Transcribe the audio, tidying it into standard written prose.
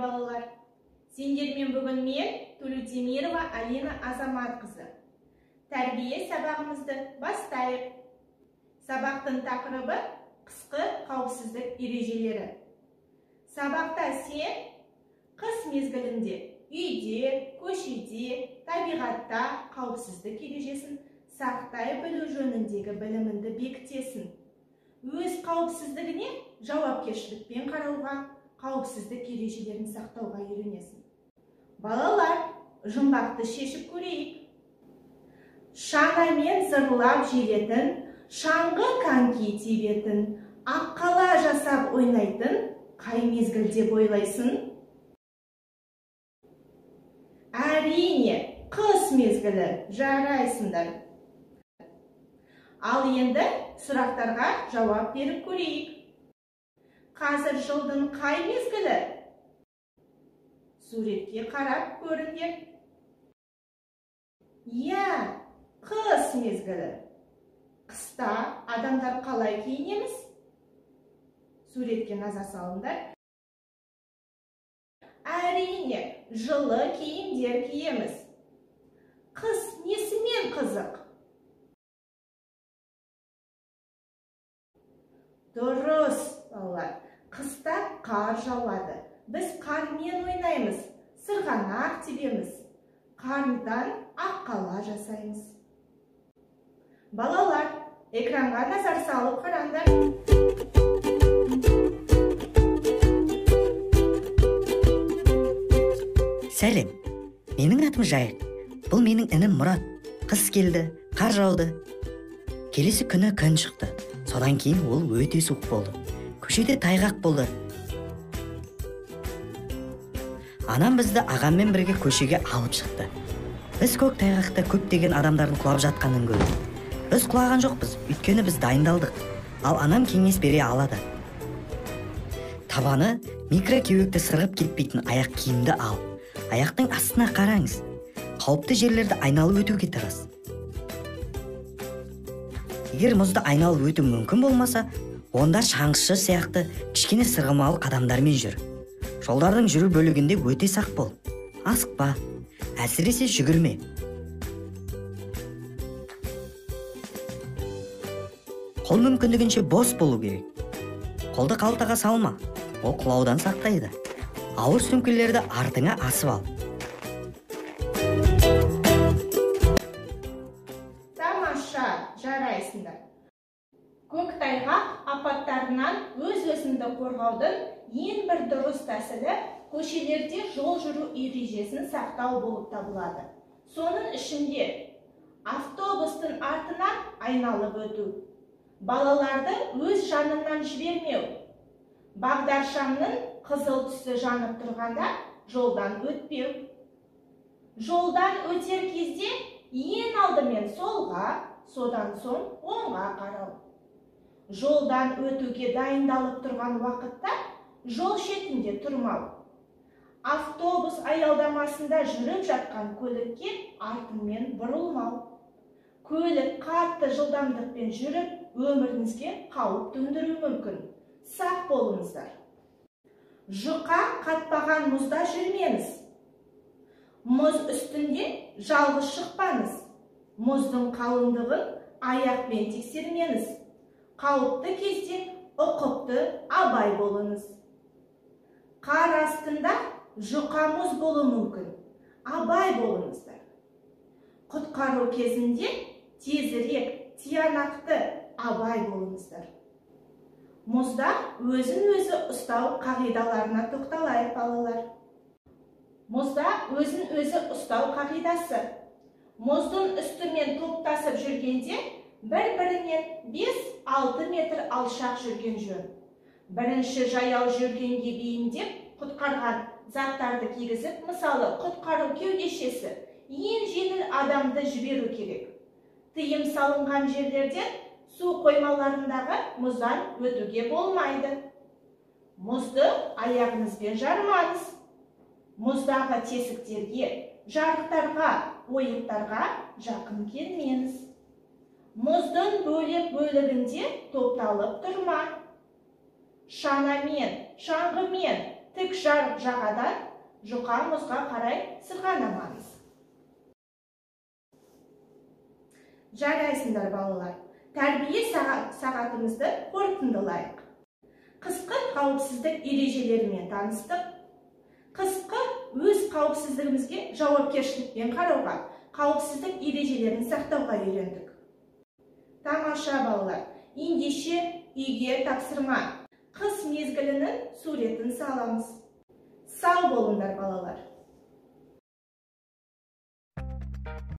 балалар. Сендермен бүгін мен Төлеутемирова Алина Азаматқызы. Тәрбие сабағымызды бастайық. Сабақтың тақырыбы қысқы қауіпсіздік ережелері. Сабақта сен қыс мезгілінде үйде, көшеде, табиғатта қауіпсіздік ережесін сақтай білу жөніндегі біліміңді бекітесің. Өз қауіпсіздігіне жауапкершілікпен қарауға, қауіпсіздік ережелерін сақтауға үйренесің. Балалар, жұмбақты шешіп көрейік. Шанамен зырлап желетін, шаңғы коньки тебетін, аққала жасап ойнайтын қай мезгілде ойлайсың? Әрине, қыс мезгілі, жарайсыңдар. Ал енді сұрақтарға жауап беріп көрейік. Қазір жылдың қай мезгілі? Суретке қарап көріңдер. Қыс мезгілі. Қыста адамдар қалай киінеміз? Суретке назар салыңдар. Әрине, жылы киімдер киеміз. Қыс несімен қызық? Дұрыс, балалар. Қыста қар жауады. Біз қармен ойнаймыз, сырғанақ тебеміз. Қардан аққала жасаймыз. Балалар, экранға назар салып қараңдар. Сәлем, менің атым Жайық. Бұл менің інім Мұрат. Қыс келді, қар жауды. Келесі күні күн шықты. Содан кейін ол өте суық болды. Көшеде тайғақ болды. Анам бізді ағаммен бірге көшеге алып шықты. Біз көк тайғақта көптеген адамдардың құлап жатқанын көрдік. Біз құлаған жоқпыз, өйткені біз дайындалдық. Ал анам кеңес бере алады. Табаны микрокеуекті сырғып кетпейтін аяқ киімді ал. Аяқтың астына қараңыз. Қауіпті жерлерді айналып өтуге тырыс. Егер мұзды айналып өту мүмкін болмаса, онда шаңғышы сияқты кішкене сырғымалы қадамдармен жүр. Жолдардың жүру бөлігінде өте сақ бол. Асықпа, әсіресе жүгірме. Қол мүмкіндігінше бос болу керек. Қолды қалтаға салма, ол құлаудан сақтайды. Ауыр сөмкелерді артыңа асып ал. Жарайсыңдар. Көктайғақ апаттарынан өз-өзіңді қорғаудың ең бір дұрыс тәсілі көшелерде жол жүру ережесін сақтау болып табылады. Соның ішінде автобустың артынан айналып өту, балаларды өз жанынан жібермеу, бағдаршамның қызыл түсі жанып тұрғанда жолдан өтпеу, жолдан өтер кезде ең алдымен солға, содан соң оңға қарау. Жолдан өтуге дайындалып тұрған уақытта жол шетінде тұрмау. Автобус аялдамасында жүріп жатқан көлікке артымен бұрылмау. Көлік қатты жылдамдықпен жүріп, өміріңізге қауіп төндіруі мүмкін. Сақ болыңыздар. Жұқа қатпаған мұзда жүрмеңіз. Мұз үстінде жалғыз шықпаңыз. Мұздың қалыңдығын аяқпен тексермеңіз. Қауіпті кезде ұқыпты абай болыңыз. Қар астында жұқа мұз болуы мүмкін. Абай болыңыздар. Құтқару кезінде тезірек, тиянақты абай болыңыздар. Мұзда өзін-өзі ұстау қағидаларына тоқталайық, балалар. Мұзда өзін-өзі ұстау қағидасы. Мұздың үстімен топтасып жүргенде бір-бірінен 5-6 метр алшақ жүрген жөн. Бірінші жаяу жүргенге бейімдеп, құтқарған заттарды кигізіп, мысалы құтқару кеудешесі, ең жеңіл адамды жіберу керек. Тыйым салынған жерлерден су қоймаларындағы мұздан өтуге болмайды. Мұзды аяғыңызбен жармаңыз. Мұздағы тесіктерге, жарықтарға, ойықтарға жақын келмеңіз. Мұздың бөлек-бөлігінде топталып тұрма. Шанамен, шаңғымен тік жарық жағадан жұқа мұзға қарай сырғанамаңыз. Жарайсыңдар балалар. Тәрбие сағатымызды қорытындылайық. Қысқы қауіпсіздік ережелерімен таныстық. Қысқы өз қауіпсіздігімізге жауапкершілікпен қарауға, қауіпсіздік ережелерін сақтауға үйрендік. Тамаша балалар. Ендеше үйге тапсырма. Қыс мезгілінің суретін саламыз. Сау болыңдар балалар.